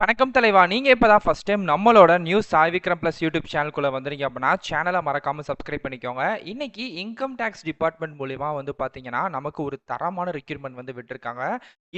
வணக்கம் தலைவா. நீங்க இப்பதான் ஃபர்ஸ்ட் டைம் நம்மளோட news Sai Vikram plus YouTube சேனலுக்குள்ள வந்தீங்க அப்படின்னா சேனலை மறக்காம சப்ஸ்கிரைப் பண்ணிக்கோங்க. இன்னைக்கு இன்கம் டேக்ஸ் டிபார்ட்மெண்ட் மூலியமா பாத்தீங்கன்னா நமக்கு ஒரு தரமான ரெக்யூர்மெண்ட் விட்டிருக்காங்க.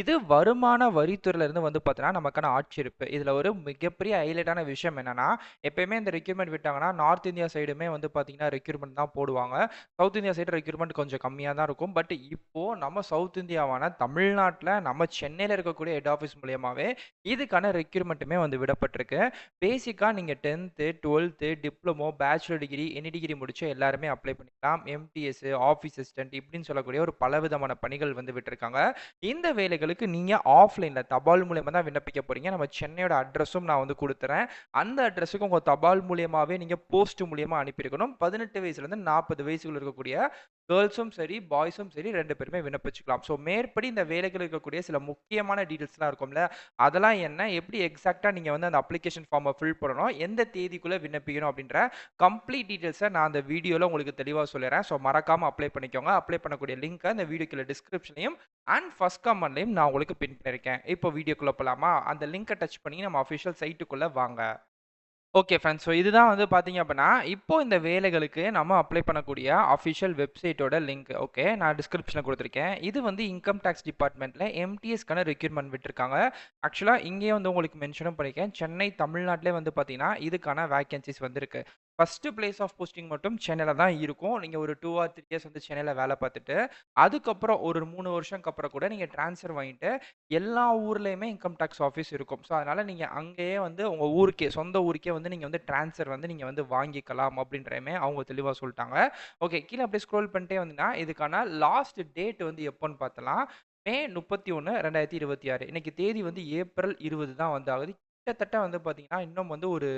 இது வருமான வரித்துறையில இருந்து பாத்தீங்கன்னா நமக்கான ஆட்சேர்ப்பு. இதுல ஒரு மிகப்பெரிய ஹைலைட்டான விஷயம் என்னன்னா, எப்பயுமே இந்த ரெக்யூர்மெண்ட் விட்டாங்கன்னா நார்த் இந்தியா சைடுமே பாத்தீங்கன்னா ரெக்யூர்மெண்ட் தான் போடுவாங்க. சவுத் இந்தியா சைடு ரெக்யூர்மெண்ட் கொஞ்சம் கம்மியா தான் இருக்கும். பட் இப்போ நம்ம சவுத் இந்தியாவான தமிழ்நாட்டுல நம்ம சென்னையில இருக்கக்கூடிய ஹெட் ஆஃபீஸ் மூலியமாவே இதுக்கான ரெக்யூர்மெண்ட்டுமே விடப்பட்டிருக்கு. பேசிக்கா நீங்க 10த், 12த், diploma, bachelor degree, any degree முடிச்ச எல்லாருமே அப்ளை பண்ணிக்கலாம். எம்டிஎஸ், ஆஃபீஸ் அசிஸ்டன்ட் இப்படின்னு சொல்லக்கூடிய ஒரு பலவிதமான பணிகள் விட்டிருக்காங்க. இந்த வேலைகளுக்கு நீங்க ஆஃப்லைன்ல தபால் மூலியமா தான் விண்ணப்பிக்க போறீங்க. நம்ம சென்னையோட அட்ரஸும் நான் குடுத்துறேன். அந்த அட்ரஸுக்கு உங்க தபால் மூலியமாவே நீங்க போஸ்ட் மூலியமா அனுப்பியிருக்கணும். 18 வயசுலேருந்து 40 வயசுக்குள்ள இருக்கக்கூடிய கேர்ள்ஸும் சரி, பாய்ஸும் சரி 2 பேருமே விண்ணப்பிச்சுக்கலாம். ஸோ மேற்படி இந்த வேலைகள் இருக்கக்கூடிய சில முக்கியமான டீட்டெயில்ஸ்லாம் இருக்கும்ல, அதெல்லாம் என்ன? எப்படி எக்ஸாக்ட்டா நீங்க அந்த அப்ளிகேஷன் ஃபார்ம ஃபில் பண்ணணும்? எந்த தேதிக்குள்ள விண்ணப்பிக்கணும்? அப்படின்ற கம்ப்ளீட் டீட்டெயில்ஸ நான் அந்த வீடியோல உங்களுக்கு தெளிவா சொல்லிறேன். ஸோ மறக்காம அப்ளை பண்ணிக்கோங்க. அப்ளை பண்ணக்கூடிய லிங்க்க இந்த வீடியோ கீழ டிஸ்கிரிப்ஷன்லயும் அண்ட் ஃபர்ஸ்ட் கமெண்ட்லயும் நான் உங்களுக்கு பின் பண்ணியிருக்கேன். இப்போ வீடியோக்குள்ள போலாமா? அந்த லிங்க்க டச் பண்ணி நம்ம அஃபிஷியல் சைட்டுக்குள்ள வாங்க. Okay friends. ஸோ இதுதான் பார்த்தீங்க அப்படின்னா, இப்போ இந்த வேலைகளுக்கு நம்ம அப்ளை பண்ணக்கூடிய அஃபிஷியல் வெப்சைட்டோட லிங்க். ஓகே. நான் டிஸ்கிரிப்ஷன்ல குடுத்துருக்கேன். இது இன்கம் டாக்ஸ் டிபார்ட்மெண்ட்ல எம்டிஎஸ்க்கான ரெக்ரூட்மென்ட் விட்டுருக்காங்க. ஆக்சுவலா இங்கேயே உங்களுக்கு மென்ஷனும் பண்ணியிருக்கேன். சென்னை, தமிழ்நாட்டிலே பார்த்தீங்கன்னா, இதுக்கான வேக்கன்ஸீஸ் இருக்கு. ஃபர்ஸ்ட் பிளேஸ் ஆஃப் போஸ்டிங் மட்டும் சென்னையில தான் இருக்கும். நீங்க ஒரு 2 ஆர் 3 இயர்ஸ் சென்னையில வேலை பார்த்துட்டு, அதுக்கப்புறம் ஒரு 3 வருஷம்க்கு அப்புறம் கூட நீங்க ட்ரான்ஸ்ஃபர் வாங்கிட்டு எல்லா ஊர்லயுமே இன்கம் டாக்ஸ் ஆஃபீஸ் இருக்கும். ஸோ அதனால நீங்க அங்கேயே உங்க ஊருக்கே, சொந்த ஊருக்கே நீங்க ட்ரான்ஸ்ஃபர் நீங்க வாங்கிக்கலாம் அப்படின்றயுமே அவங்க தெளிவா சொல்ட்டாங்க. ஓகே. கீழ அப்படியே ஸ்க்ரோல் பண்ணிட்டே வந்தீங்கன்னா, இதுக்கான லாஸ்ட் டேட் எப்போன்னு பார்த்தலாம். மே 31, 2026. இன்னைக்கு தேதி ஏப்ரல் 20 தான் ஆகுது. கிட்டத்தட்ட பார்த்தீங்கன்னா, இன்னும் ஒரு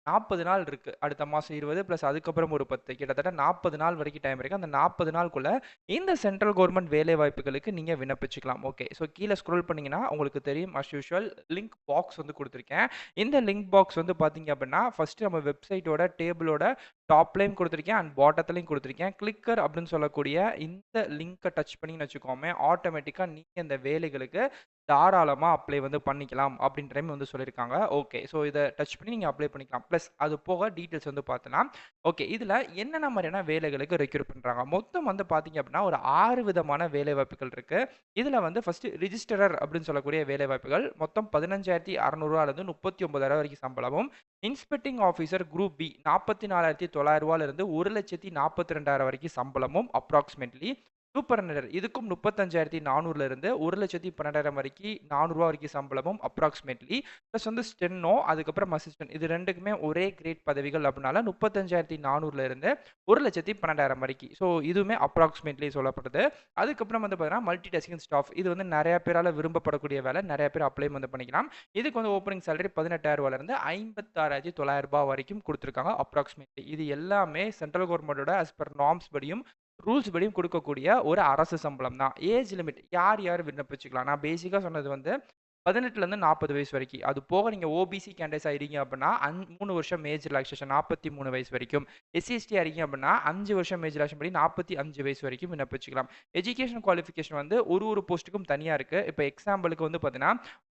40 நாள் இருக்கு. அடுத்த மாசம் 20 பிளஸ் அதுக்கப்புறம் ஒரு 10 கிட்டத்தட்ட 40 நாள் வரைக்கும் டைம் இருக்கு. அந்த 40 நாளுக்குள்ள இந்த சென்ட்ரல் கவர்ன்மென்ட் வேலை வாய்ப்புகளுக்கு நீங்க விண்ணப்பிச்சுக்கலாம். ஓகே. ஸோ கீழ ஸ்க்ரோல் பண்ணீங்கன்னா உங்களுக்கு தெரியும் அஸ் யூசுவல் லிங்க் பாக்ஸ் குடுத்திருக்கேன். இந்த லிங்க் பாக்ஸ் பார்த்தீங்க அப்படின்னா, ஃபர்ஸ்ட் நம்ம வெப்சைட்டோட டேபிளோட டாப்லயும் குடுத்திருக்கேன் அண்ட் பாட்டத்திலயும் குடுத்திருக்கேன். கிளிக்கர் அப்படின்னு சொல்லக்கூடிய இந்த லிங்க டச் பண்ணீங்கன்னு வச்சுக்கோமே, ஆட்டோமேட்டிக்கா நீங்க இந்த வேலைகளுக்கு தாராளமா அப்ளை பண்ணிக்கலாம் அப்படின்ற சொல்லியிருக்காங்க. ஓகே. ஸோ இத டச் பண்ணி நீங்க அப்ளை பண்ணிக்கலாம். பிளஸ் அது போக டீட்டெயில்ஸ் பார்த்தலாம். ஓகே. இதுல என்னென்ன மாதிரியான வேலைகளுக்கு ரெக்ரூட் பண்றாங்க? மொத்தம் பார்த்தீங்க அப்படின்னா, ஒரு 6 விதமான வேலைவாய்ப்புகள் இருக்கு. இதுல ஃபர்ஸ்ட் ரிஜிஸ்ட்ரர் அப்படின்னு சொல்லக்கூடிய வேலைவாய்ப்புகள் மொத்தம் ரூ. 15,600 39,000 வரைக்கும் சம்பளமும், இன்ஸ்பெக்டிங் ஆஃபீசர் குரூப் பி ரூ. 44,900 இருந்து 1,42,000 வரைக்கும் சம்பளமும் அப்ராக்ஸிமேட்லி. சூப்பரண்டர் இதுக்கும் 35,400 இருந்து 1,12,000 வரைக்கும் ரூ. 400 வரைக்கும் சம்பளமும் அப்ராக்ஸிமேட்லி. பிளஸ் ஸ்டெனோ அதுக்கப்புறம் அசிஸ்டன்ட் இது 2க்குமே ஒரே கிரேட் பதவிகள் அப்படினால 35,400 இருந்து 1,12,000 வரைக்கும். ஸோ இதுவுமே அப்ராக்ஸிமேட்லி சொல்லப்படுது. அதுக்கப்புறம் பார்த்தீங்கன்னா மல்டி டாஸ்கிங் ஸ்டாஃப் இது நிறைய பேரால விரும்பப்படக்கூடிய வேலை. நிறைய பேர் அப்ளை பண்ணிக்கலாம். இதுக்கு ஓப்பனிங் சேலரி ரூ. 18,000 இருந்து ரூ. 56,900 வரைக்கும் குடுத்திருக்காங்க அப்ராக்ஸிமேட்லி. இது எல்லாமே சென்ட்ரல் கவர்ன்மென்ட்டோட அஸ் பெர் நார்ம்ஸ் படியும் ரூல்ஸ் படியும் கொடுக்கக்கூடிய ஒரு அரசு சம்பளம் தான். ஏஜ் லிமிட் யார் யார் விண்ணப்பிச்சுக்கலாம். நான் பேசிக்கா சொன்னது 18லேருந்து 40 வயசு வரைக்கும். அது போக நீங்க ஓபிசி கேண்டிடேட்ஸ் ஆயிட்டீங்க அப்படின்னா 3 வருஷம் ஏஜ் ரிலாக்சேஷன் 43 வயசு வரைக்கும். எஸ்சி, எஸ்டி ஆறீங்க அப்படின்னா 5 வருஷம் ஏஜ் ரிலாக்சேஷன் படி 45 வயசு வரைக்கும் விண்ணப்பிச்சுக்கலாம். எஜுகேஷன் குவாலிஃபிகேஷன் ஒரு போஸ்ட்டுக்கும் தனியா இருக்கு. இப்போ எக்ஸாம்பிளுக்கு பார்த்தீங்கன்னா,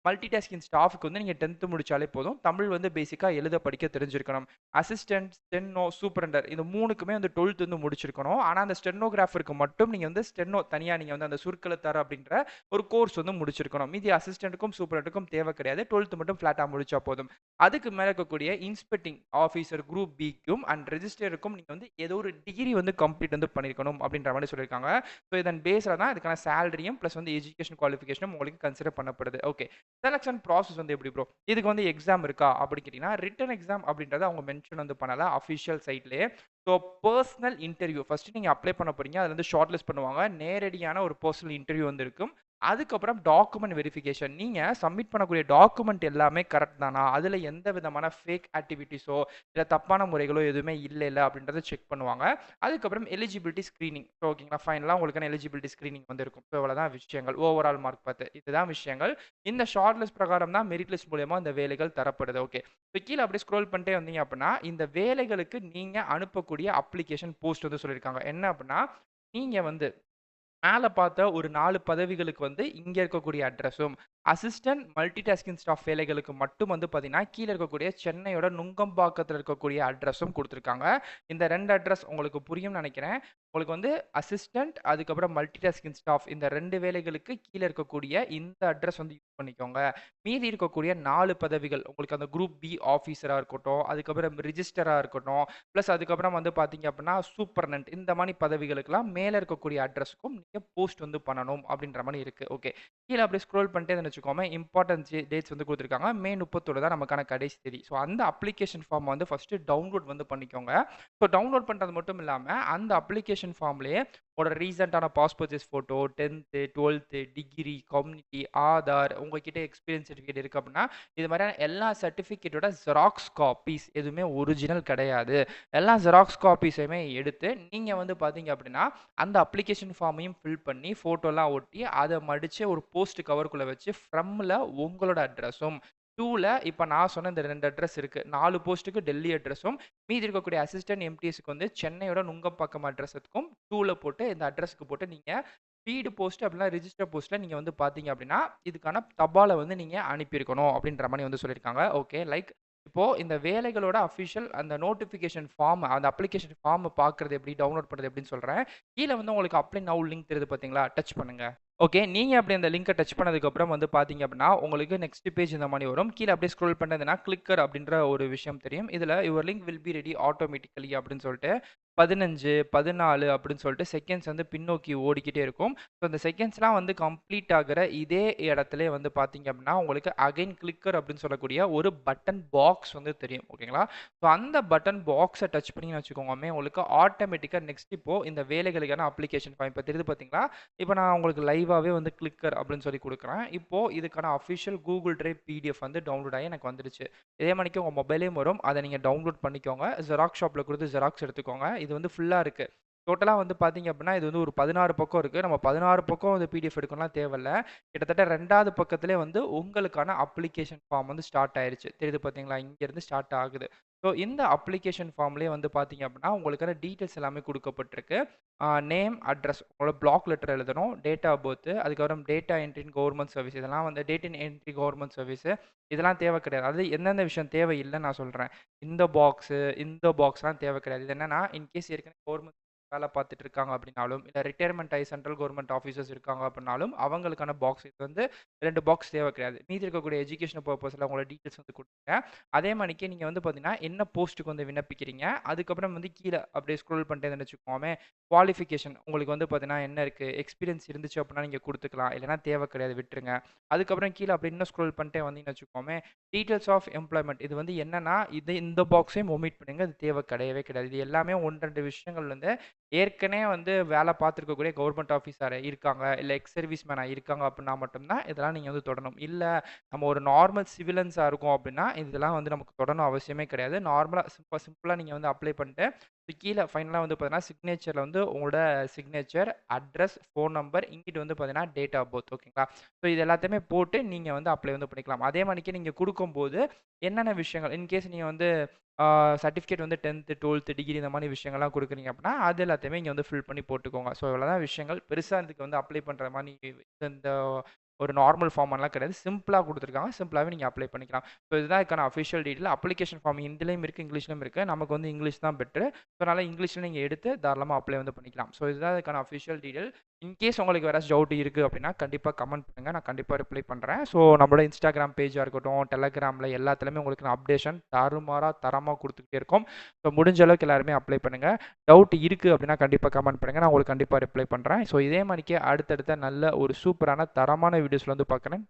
மல்டி டாஸ்கிங் ஸ்டாஃப்க்கு நீங்க 10th முடிச்சாலே போதும். தமிழ் பேசிக்கா எழுத படிக்க தெரிஞ்சிருக்கணும். அசிஸ்டன்ட், ஸ்டெனோ, சூப்பரண்டர் இந்த 3க்குமே 12th முடிச்சிருக்கணும். ஆனா அந்த ஸ்டெனோகிராஃபருக்கு மட்டும் நீங்க ஸ்டெனோ தனியா நீங்க அந்த சுருக்கெழுத்தாளர் அப்படின்ற ஒரு கோர்ஸ் முடிச்சிருக்கணும். மீதி அசிஸ்டன்ட்டுக்கும் சூப்பரண்டுக்கும் தேவை கிடையாது. 12th மட்டும் ஃபிளாட்டா முடிச்சா போதும். அதுக்கு மேல இருக்கக்கூடிய இன்ஸ்பெக்டிங் ஆஃபீசர் குரூப் பிக்கும் அண்ட் ரெஜிஸ்டருக்கும் நீங்க ஏதோ ஒரு டிகிரி கம்ப்ளீட் பண்ணியிருக்கணும் அப்படின்ற மாதிரி சொல்லியிருக்காங்க. ஸோ இதன் பேஸ்ல தான் இதுக்கான சேலரியும் பிளஸ் எஜுகேஷன் குவாலிஃபிகேஷனும் உங்களுக்கு கன்சிடர் பண்ணப்படுது. ஓகே. செலக்ஷன் ப்ராசஸ் எப்படி ப்ரோ? இதுக்கு எக்ஸாம் இருக்கா அப்படின்னு கேட்டீங்கன்னா, ரிட்டன் எக்ஸாம் அப்படின்றத அவங்க மென்ஷன் பண்ணல அஃபிஷியல் சைட்லயே. ஸோ பர்சனல் இன்டர்வியூ ஃபர்ஸ்ட் நீங்க அப்ளை பண்ண போறீங்க. அதுல ஷார்ட் லிஸ்ட் பண்ணுவாங்க. நேரடியான ஒரு பர்சனல் இன்டர்வியூ இருக்கும். அதுக்கப்புறம் டாக்குமெண்ட் வெரிஃபிகேஷன். நீங்க சப்மிட் பண்ணக்கூடிய டாக்குமெண்ட் எல்லாமே கரெக்ட் தானா? அதுல எந்த விதமான ஃபேக் ஆக்டிவிட்டீஸோ, இல்ல தப்பான முறைகளோ எதுவுமே இல்லைல்ல அப்படின்றத செக் பண்ணுவாங்க. அதுக்கப்புறம் எலிஜிபிலிட்டி ஸ்கிரீனிங். ஓகேங்களா? ஃபைனலா உங்களுக்கான எலிஜிபிலிட்டி ஸ்கிரீனிங் இருக்கும். ஸோ இவ்வளவுதான் விஷயங்கள். ஓவரால் மார்க் பார்த்து. இதுதான் விஷயங்கள். இந்த ஷார்ட் லிஸ்ட் பிரகாரம் தான் மெரிட் லிஸ்ட் மூலியமா இந்த வேலைகள் தரப்படுது. ஓகே. இப்போ கீழ அப்படியே ஸ்க்ரோல் பண்ணிட்டே வந்தீங்க அப்படின்னா, இந்த வேலைகளுக்கு நீங்க அனுப்பக்கூடிய அப்ளிகேஷன் போஸ்ட் சொல்லியிருக்காங்க. என்ன அப்படின்னா, நீங்க மேல பார்த்த ஒரு 4 பதவிகளுக்கு இங்க இருக்கக்கூடிய அட்ரஸும், அசிஸ்டன்ட் மல்டிடாஸ்கிங் ஸ்டாஃப் வேலைகளுக்கு மட்டும் வந்து பார்த்தீங்கன்னா, கீழ இருக்கக்கூடிய சென்னையோட நுங்கம்பாக்கத்தில இருக்கக்கூடிய அட்ரஸும் குடுத்துருக்காங்க. இந்த 2 அட்ரஸ் உங்களுக்கு புரியும்னு நெனைக்கிறேன். உங்களுக்கு வந்து அசிஸ்டன்ட், அதுக்கப்புறம் மல்டிடாஸ்கிங் ஸ்டாஃப் இந்த 2 வேலைகளுக்கு கீழ இருக்கக்கூடிய இந்த அட்ரஸ் வந்து யூஸ் பண்ணிக்கோங்க. மீதி இருக்கக்கூடிய 4 பதவிகள் உங்களுக்கு அந்த குரூப் பி ஆஃபீஸரா இருக்கட்டும், அதுக்கப்புறம் ரிஜிஸ்டரா இருக்கட்டும், பிளஸ் அதுக்கப்புறம் வந்து பார்த்தீங்க அப்படின்னா, சூப்பர்டென்ட் இந்த மாரி பதவிகளுக்கெல்லாம் மேல இருக்கக்கூடிய அட்ரஸ்க்கும் நீங்க போஸ்ட் வந்து பண்ணணும் அப்படின்ற மாரி இருக்கு. ஓகே. கீழ அப்படியே ஸ்க்ரோல் பண்ணிட்டே இருந்தோம்னு வச்சுக்கோமே, இம்பார்ட்டன்ட் டேட்ஸ் வந்து குடுத்துருக்காங்க. மே 31 தான் நமக்கான கடைசி தேதி. ஸோ அந்த அப்ளிகேஷன் ஃபார்ம் வந்து ஃபர்ஸ்ட்டு டவுன்லோட் வந்து பண்ணிக்கோங்க. ஸோ டவுன்லோட் பண்றது மட்டும் இல்லாம, அந்த அப்ளிகேஷன் ஃபார்ம்லயே உங்களோட ரீசென்ட்டான பாஸ்போர்ட் சைஸ் ஃபோட்டோ, 10த், 12த், டிகிரி, கம்யூனிட்டி, ஆதார், உங்ககிட்ட எக்ஸ்பீரியன்ஸ் சர்டிஃபிகேட் இருக்கு அப்படின்னா, இது மாதிரியான எல்லா சர்டிஃபிகேட்டோட ஜெராக்ஸ் காப்பீஸ் எதுவுமே ஒரிஜினல் கிடையாது. எல்லா ஜெராக்ஸ் காப்பீஸையுமே எடுத்து, நீங்க வந்து பார்த்தீங்க அப்படின்னா, அந்த அப்ளிகேஷன் ஃபார்மையும் ஃபில் பண்ணி, ஃபோட்டோலாம் ஒட்டி, அத மடிச்சு ஒரு போஸ்ட் கவருக்குள்ள வச்சு, ஃப்ரம்ல உங்களோட அட்ரஸும், 2ல இப்ப நான் சொன்ன இந்த 2 அட்ரஸ் இருக்கு. 4 போஸ்ட்டுக்கு டெல்லி அட்ரஸும், மீதி இருக்கக்கூடிய அசிஸ்டன்ட் எம்டிஎஸ்க்கு வந்து சென்னையோட நுங்கம்பாக்கம் அட்ரஸுக்கும் 2ல போட்டு இந்த அட்ரஸ்க்கு போட்டு நீங்க ஸ்பீடு போஸ்ட் அப்படின்னா ரிஜிஸ்டர் போஸ்ட்ல நீங்க வந்து பார்த்தீங்க அப்படின்னா, இதுக்கான தபால வந்து நீங்க அனுப்பியிருக்கணும் அப்படின்ற மாரி வந்து சொல்லியிருக்காங்க. ஓகே. லைக் இப்போ இந்த வேலைகளோட அஃபிஷியல் அந்த நோட்டிஃபிகேஷன் ஃபார்ம் அந்த அப்ளிகேஷன் ஃபார்ம் பார்க்கறது எப்படி, டவுன்லோட் பண்றது எப்படின்னு சொல்றேன். கீழ வந்து உங்களுக்கு அப்ளை நவ் லிங்க் தெரியுது பார்த்தீங்களா? டச் பண்ணுங்க. ஓகே. நீங்க அப்படி அந்த லிங்க்க டச் பண்ணதுக்கப்புறம் வந்து பார்த்தீங்க அப்படின்னா, உங்களுக்கு நெக்ஸ்ட் பேஜ் இந்த மாரி வரும். கீழ அப்படியே ஸ்க்ரோல் பண்ணதுன்னா, கிளிக்கர் அப்படின்ற ஒரு விஷயம் தெரியும். இதுல your link will be ready automatically அப்படின்னு சொல்லிட்டு 15, 14 அப்படின்னு சொல்லிட்டு செகண்ட்ஸ் வந்து பின்னோக்கி ஓடிக்கிட்டே இருக்கும். ஸோ அந்த செகண்ட்ஸ்லாம் வந்து கம்ப்ளீட் ஆகுற இதே இடத்திலே வந்து பார்த்தீங்க அப்படின்னா, உங்களுக்கு அகைன் கிளிக்கர் அப்படின்னு சொல்லக்கூடிய ஒரு பட்டன் பாக்ஸ் வந்து தெரியும். ஓகேங்களா? ஸோ அந்த பட்டன் பாக்ஸ டச் பண்ணீங்கன்னு வச்சுக்கோங்கமே, உங்களுக்கு ஆட்டோமேட்டிக்கா நெக்ஸ்ட் இப்போ இந்த வேலைகளுக்கான அப்ளிகேஷன் ஃபார்ம் இப்ப தெரியுது பார்த்தீங்களா? இப்ப நான் உங்களுக்கு லைவாவே வந்து கிளிக்கர் அப்படின்னு சொல்லி குடுக்குறேன். இப்போ இதுக்கான அஃபிஷியல் Google Drive பிடிஎஃப் வந்து டவுன்லோட் ஆகி எனக்கு வந்துடுச்சு. இதே மாரிக்கு உங்க மொபைல்லயும் வரும். அத நீங்க டவுன்லோட் பண்ணிக்கோங்க. ஜெராக்ஸ் ஷாப்ல குடுத்து ஜெராக்ஸ் எடுத்துக்கோங்க. இது வந்து ஃபுல்லா இருக்கு. டோட்டலா வந்து பார்த்தீங்க அப்படின்னா, இது வந்து ஒரு 16 பக்கம் இருக்கு. நம்ம 16 பக்கம் வந்து பிடிஎஃப் எடுக்கணும்லாம் தேவையில்ல. கிட்டத்தட்ட 2வது பக்கத்திலே வந்து உங்களுக்கான அப்ளிகேஷன் ஃபார்ம் வந்து ஸ்டார்ட் ஆயிருச்சு. தெரியுது பார்த்தீங்களா? இங்கேருந்து ஸ்டார்ட் ஆகுது. ஸோ இந்த அப்ளிகேஷன் ஃபார்ம்லயே வந்து பார்த்தீங்க அப்படின்னா, உங்களுக்கான டீட்டெயில்ஸ் எல்லாமே குடுக்கப்பட்டிருக்கு. நேம், அட்ரஸ் உங்களோட பிளாக் லெட்டர் எழுதணும். டேட் ஆஃப் பர்த், அதுக்கப்புறம் டேட்டா என்ட்ரி இன் கவர்ன்மென்ட் சர்வீஸ் இதெல்லாம் வந்து டேட் இன் என்ட்ரி கவர்ன்மென்ட் சர்வீஸ் இதெல்லாம் தேவை கிடையாது. அது எந்தெந்த விஷயம் தேவையில்லன்னு நான் சொல்றேன். இந்த பாக்ஸ்லாம் தேவை கிடையாது. இது என்னன்னா, இன்கேஸ் ஏற்கனவே கவர்ன்மென்ட் வேலை பார்த்துட்டு இருக்காங்க அப்படின்னாலும், இல்ல ரிட்டயர்மென்ட் ஆயி சென்ட்ரல் கவர்ன்மென்ட் ஆஃபீசர்ஸ் இருக்காங்க அப்படின்னாலும், அவங்களுக்கான பாக்ஸ் இது வந்து 2 பாக்ஸ் தேவை கிடையாது. மீதி இருக்கக்கூடிய எஜுகேஷன் பர்ப்பஸ்ல உங்களோட டீட்டெயில்ஸ் வந்து குடுத்துருங்க. அதே மாணிக்கு நீங்க வந்து பார்த்தீங்கன்னா, என்ன போஸ்ட்டுக்கு வந்து விண்ணப்பிக்கிறீங்க, அதுக்கப்புறம் வந்து கீழ அப்படியே ஸ்க்ரோல் பண்ணிட்டே இருந்தேன்னு வச்சுக்கோமே, குவாலிஃபிகேஷன் உங்களுக்கு வந்து பார்த்தீங்கன்னா என்ன இருக்கு, எக்ஸ்பீரியன்ஸ் இருந்துச்சு அப்படின்னா நீங்க குடுத்துக்கலாம். இல்லன்னா தேவை கிடையாது விட்டுருங்க. அதுக்கப்புறம் கீழ அப்படியே இன்னும் ஸ்க்ரோல் பண்ணிட்டே வந்தீங்கன்னு வச்சுக்கோமே, டீட்டெயில்ஸ் ஆஃப் எம்ப்ளாய்மென்ட் இது வந்து என்னன்னா, இந்த பாக்ஸையும் ஒமிட் பண்ணுங்க. இது தேவை கிடையவே கிடையாது. இது எல்லாமே 1, 2 விஷயங்கள் வந்து ஏற்கனவே வந்து வேலை பார்த்துருக்கக்கூடிய கவர்மெண்ட் ஆஃபீஸர் இருக்காங்க, இல்ல எக்ஸ் சர்வீஸ் மேனா இருக்காங்க அப்படின்னா மட்டும் தான் இதெல்லாம் நீங்க வந்து தொடணும். இல்ல நம்ம ஒரு நார்மல் சிவிலியன்ஸா இருக்கோம் அப்படின்னா, இதெல்லாம் வந்து நமக்கு தொடரணும் அவசியமே கிடையாது. நார்மலா சிம்பிளா நீங்க வந்து அப்ளை பண்ணிட்டு, கீழ ஃபைனலா வந்து பார்த்தீங்கன்னா, சிக்னேச்சர்ல வந்து உங்களோட சிக்னேச்சர், அட்ரஸ், ஃபோன் நம்பர், இங்கிட்டு வந்து பார்த்தீங்கன்னா, டேட் ஆஃப் பர்த் ஓகேங்களா? ஸோ இது எல்லாத்தையுமே போட்டு நீங்க வந்து அப்ளை வந்து பண்ணிக்கலாம். அதே மாரிக்கு நீங்க குடுக்கும்போது என்னென்ன விஷயங்கள் இன்கேஸ் நீங்க வந்து சர்டிஃபிகேட் வந்து 10த், 12த் டிகிரி இந்த மாரி விஷயங்கள்லாம் குடுக்குறீங்க அப்படின்னா, அது எல்லாத்தையுமே இங்க வந்து ஃபில் பண்ணி போட்டுக்கோங்க. ஸோ இவ்வளோதான் விஷயங்கள். பெருசா இதுக்கு வந்து அப்ளை பண்ற மாரி இந்த ஒரு நார்மல் ஃபார்ம்லாம் கிடையாது. சிம்பிளா குடுத்துருக்காங்க. சிம்பிளாவே நீங்க அப்ளை பண்ணிக்கலாம். ஸோ இதுதான் இதுக்கான அஃபிஷியல் டீட்டெயில். அப்ளிகேஷன் ஃபார்ம் ஹிந்திலயும் இருக்கு, இங்கிலீஷ்லயும் இருக்கு. நமக்கு வந்து இங்கிலீஷ் தான் பெட்டரு. ஸோ அதனால இங்கிலீஷ்ல நீங்க எடுத்து தாராளமா அப்ளை வந்து பண்ணிக்கலாம். ஸோ இதுதான் இதுக்கான அஃபிஷியல் டீட்டெயில். இன்கேஸ் உங்களுக்கு வேற டவுட் இருக்கு அப்படின்னா, கண்டிப்பா கமெண்ட் பண்ணுங்க. நான் கண்டிப்பா ரிப்ளை பண்றேன். ஸோ நம்மளோட Instagram பேஜா இருக்கட்டும், Telegramல எல்லாத்துலயுமே உங்களுக்கு நான் அப்டேஷன் தாறுமாறா தரமா குடுத்துக்கிட்டே இருக்கோம். ஸோ முடிஞ்ச அளவுக்கு எல்லாருமே அப்ளை பண்ணுங்க. டவுட் இருக்கு அப்படின்னா கண்டிப்பா கமெண்ட் பண்ணுங்க. நான் உங்களுக்கு கண்டிப்பா ரிப்ளை பண்றேன். ஸோ இதே மாரிக்கே அடுத்தடுத்த நல்ல ஒரு சூப்பரான தரமான வீடியோஸ்ல வந்து பார்க்குறேன்.